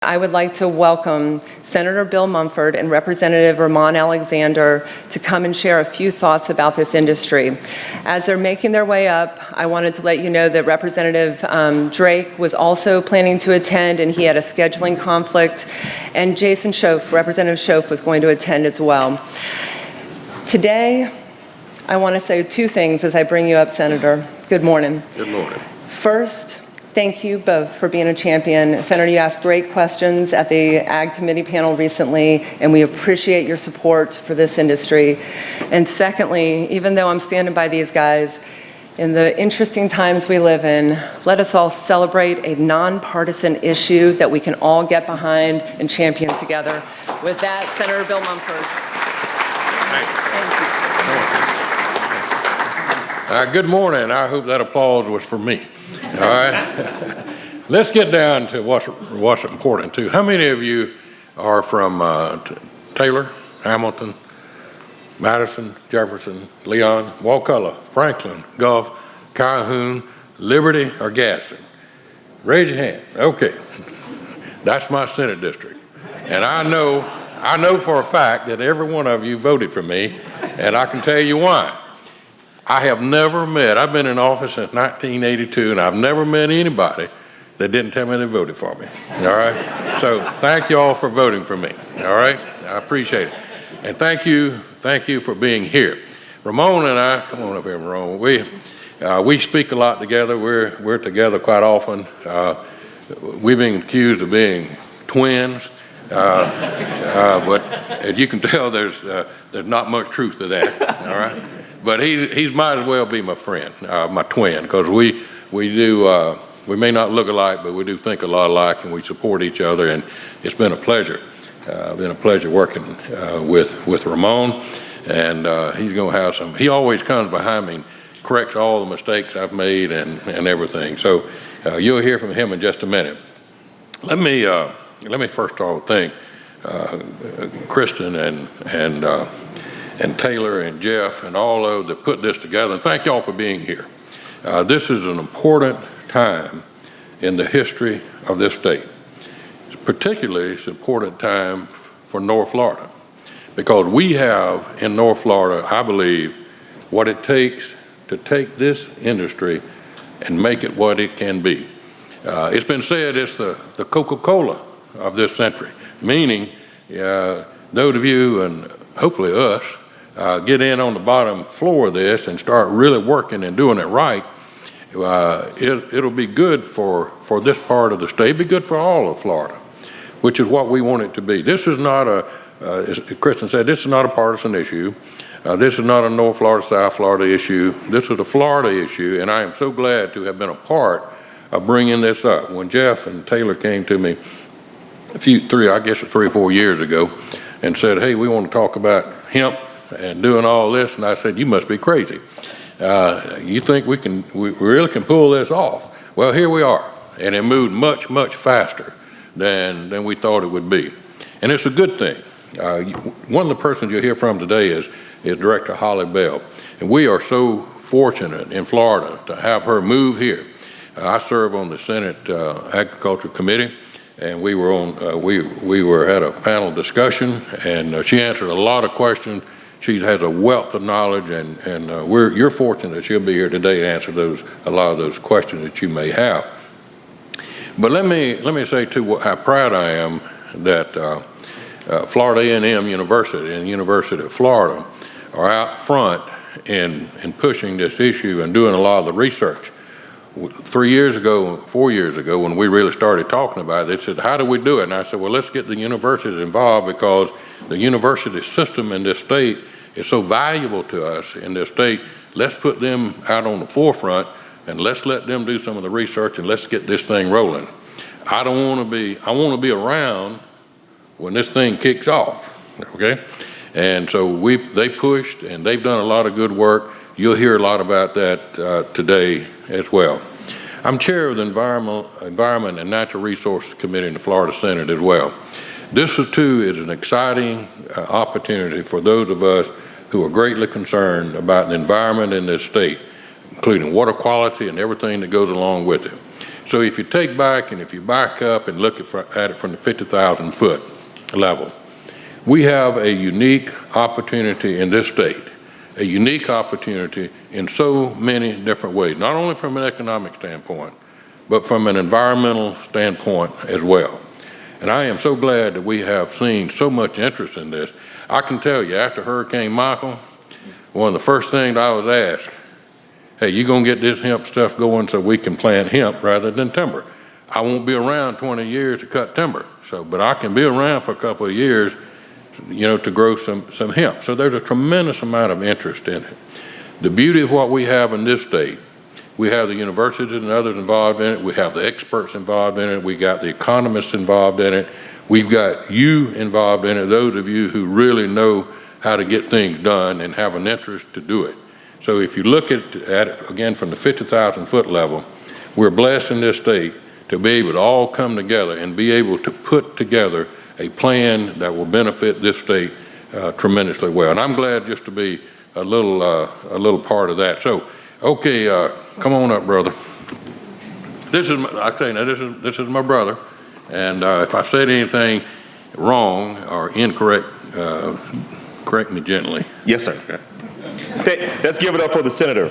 I would like to welcome Senator Bill Mumford and Representative Ramon Alexander to come and share a few thoughts about this industry. As they're making their way up, I wanted to let you know that Representative Drake was also planning to attend, and he had a scheduling conflict, and Jason Schoaf, Representative Schoaf, was going to attend as well. Today, I want to say two things as I bring you up, Senator. Good morning. Good morning. First, thank you both for being a champion. Senator, you asked great questions at the Ag Committee panel recently, and we appreciate your support for this industry. And secondly, even though I'm standing by these guys, in the interesting times we live in, let us all celebrate a nonpartisan issue that we can all get behind and champion together. With that, Senator Bill Mumford. Thank you. Good morning. I hope that applause was for me. All right. Let's get down to what's important too. How many of you are from Taylor, Hamilton, Madison, Jefferson, Leon, Wakulla, Franklin, Gulf, Calhoun, Liberty, or Gadsden? Raise your hand. Okay. That's my Senate district. And I know for a fact that every one of you voted for me, and I can tell you why. I have never met, I've been in office since 1982, and I've never met anybody that didn't tell me they voted for me, all right? So thank you all for voting for me, all right? I appreciate it. And thank you for being here. Ramon and I, come on up here, Ramon, we speak a lot together. We're together quite often. We've been accused of being twins, but as you can tell, there's not much truth to that, all right? But he's might as well be my friend, my twin, because we may not look alike, but we do think a lot alike, and we support each other, and it's been a pleasure. Working with Ramon, and he's going to have some. He always comes behind me, and corrects all the mistakes I've made and everything. So you'll hear from him in just a minute. Let me first of all thank Kristen and Taylor and Jeff and all of that put this together, and thank y'all for being here. This is an important time in the history of this state. Particularly, it's an important time for North Florida, because we have in North Florida, I believe, what it takes to take this industry and make it what it can be. It's been said it's the Coca-Cola of this century, meaning those of you and hopefully us get in on the bottom floor of this and start really working and doing it right, it'll be good for this part of the state, be good for all of Florida, which is what we want it to be. This is not as Kristen said, this is not a partisan issue. This is not a North Florida, South Florida issue. This is a Florida issue, and I am so glad to have been a part of bringing this up. When Jeff and Taylor came to me three or 4 years ago and said, hey, we want to talk about hemp and doing all this, and I said, you must be crazy. You think we really can pull this off? Well, here we are, and it moved much, much faster than we thought it would be. And it's a good thing. One of the persons you'll hear from today is Director Holly Bell, and we are so fortunate in Florida to have her move here. I serve on the Senate Agriculture Committee, and we were on we had a panel discussion, and she answered a lot of questions. She has a wealth of knowledge, and you're fortunate that she'll be here today to answer a lot of those questions that you may have. But let me say too how proud I am that Florida A&M University and University of Florida are out front in pushing this issue and doing a lot of the research. 4 years ago, when we really started talking about it, they said, how do we do it? And I said, well, let's get the universities involved, because the university system in this state is so valuable to us in this state. Let's put them out on the forefront, and let's let them do some of the research, and let's get this thing rolling. I want to be around when this thing kicks off, okay? And so they pushed, and they've done a lot of good work. You'll hear a lot about that today as well. I'm chair of the Environment and Natural Resources Committee in the Florida Senate as well. This too is an exciting opportunity for those of us who are greatly concerned about the environment in this state, including water quality and everything that goes along with it. So if you take back and if you back up and look at it from the 50,000 foot level, we have a unique opportunity in this state, a unique opportunity in so many different ways, not only from an economic standpoint, but from an environmental standpoint as well. And I am so glad that we have seen so much interest in this. I can tell you, after Hurricane Michael, one of the first things I was asked, hey, you gonna get this hemp stuff going so we can plant hemp rather than timber? I won't be around 20 years to cut timber, but I can be around for a couple of years, to grow some hemp. So there's a tremendous amount of interest in it. The beauty of what we have in this state, we have the universities and others involved in it, we have the experts involved in it, we got the economists involved in it, we've got you involved in it, those of you who really know how to get things done and have an interest to do it. So if you look at it again from the 50,000 foot level, we're blessed in this state to be able to all come together and be able to put together a plan that will benefit this state tremendously well. And I'm glad just to be a little part of that. So, okay, come on up, brother. This is my brother, and if I said anything wrong or incorrect, correct me gently. Yes, sir. Okay. Let's give it up for the senator.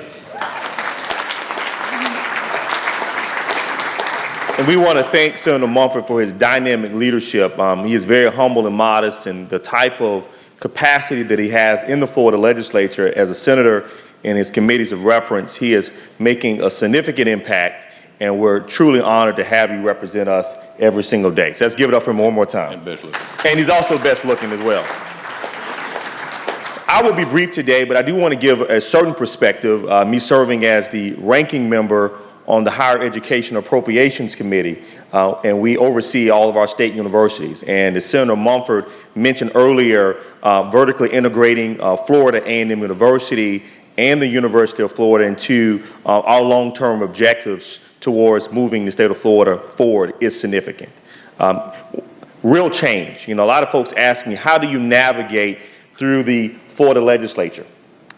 And we want to thank Senator Mumford for his dynamic leadership. He is very humble and modest, and the type of capacity that he has in the Florida legislature as a senator in his committees of reference, he is making a significant impact, and we're truly honored to have you represent us every single day. So let's give it up for him one more time. And best looking. And he's also best looking as well. I will be brief today, but I do want to give a certain perspective, me serving as the ranking member on the Higher Education Appropriations Committee, and we oversee all of our state universities. And as Senator Mumford mentioned earlier, vertically integrating Florida A&M University and the University of Florida into our long-term objectives towards moving the state of Florida forward is significant. Real change. A lot of folks ask me, how do you navigate through the Florida legislature?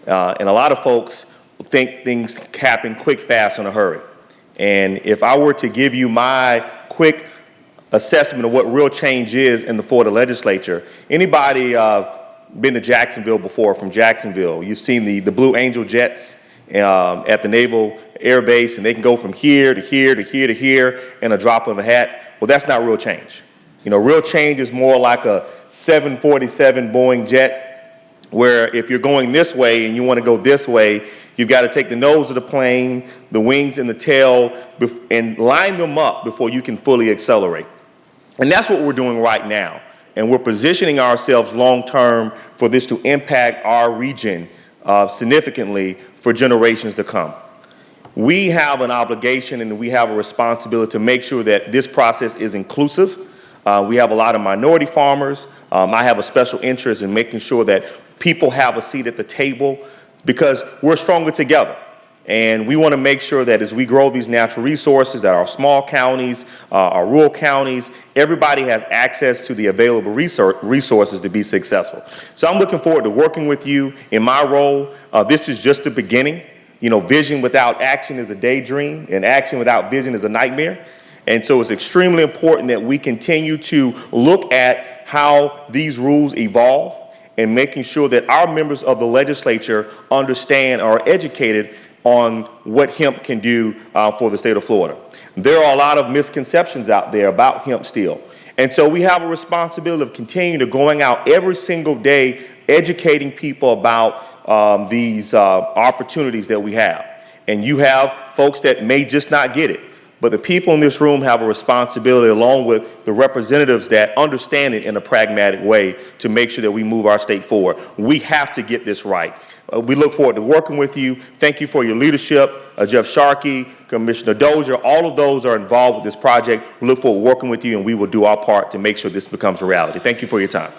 And a lot of folks think things happen quick, fast, in a hurry. And if I were to give you my quick assessment of what real change is in the Florida legislature, anybody been to Jacksonville before from Jacksonville? You've seen the Blue Angel jets at the Naval Air Base, and they can go from here to here to here to here in a drop of a hat. Well, that's not real change. Real change is more like a 747 Boeing jet, where if you're going this way and you want to go this way, you've got to take the nose of the plane, the wings and the tail, and line them up before you can fully accelerate. And that's what we're doing right now. And we're positioning ourselves long-term for this to impact our region significantly for generations to come. We have an obligation and we have a responsibility to make sure that this process is inclusive. We have a lot of minority farmers. I have a special interest in making sure that people have a seat at the table because we're stronger together. And we want to make sure that as we grow these natural resources, that our small counties, our rural counties, everybody has access to the available resources to be successful. So I'm looking forward to working with you in my role. This is just the beginning. Vision without action is a daydream, and action without vision is a nightmare. And so it's extremely important that we continue to look at how these rules evolve and making sure that our members of the legislature understand or are educated on what hemp can do for the state of Florida. There are a lot of misconceptions out there about hemp still. And so we have a responsibility of continuing to going out every single day, educating people about these opportunities that we have. And you have folks that may just not get it. But the people in this room have a responsibility, along with the representatives that understand it in a pragmatic way, to make sure that we move our state forward. We have to get this right. We look forward to working with you. Thank you for your leadership. Jeff Sharkey, Commissioner Dozier, all of those are involved with this project. We look forward to working with you, and we will do our part to make sure this becomes a reality. Thank you for your time.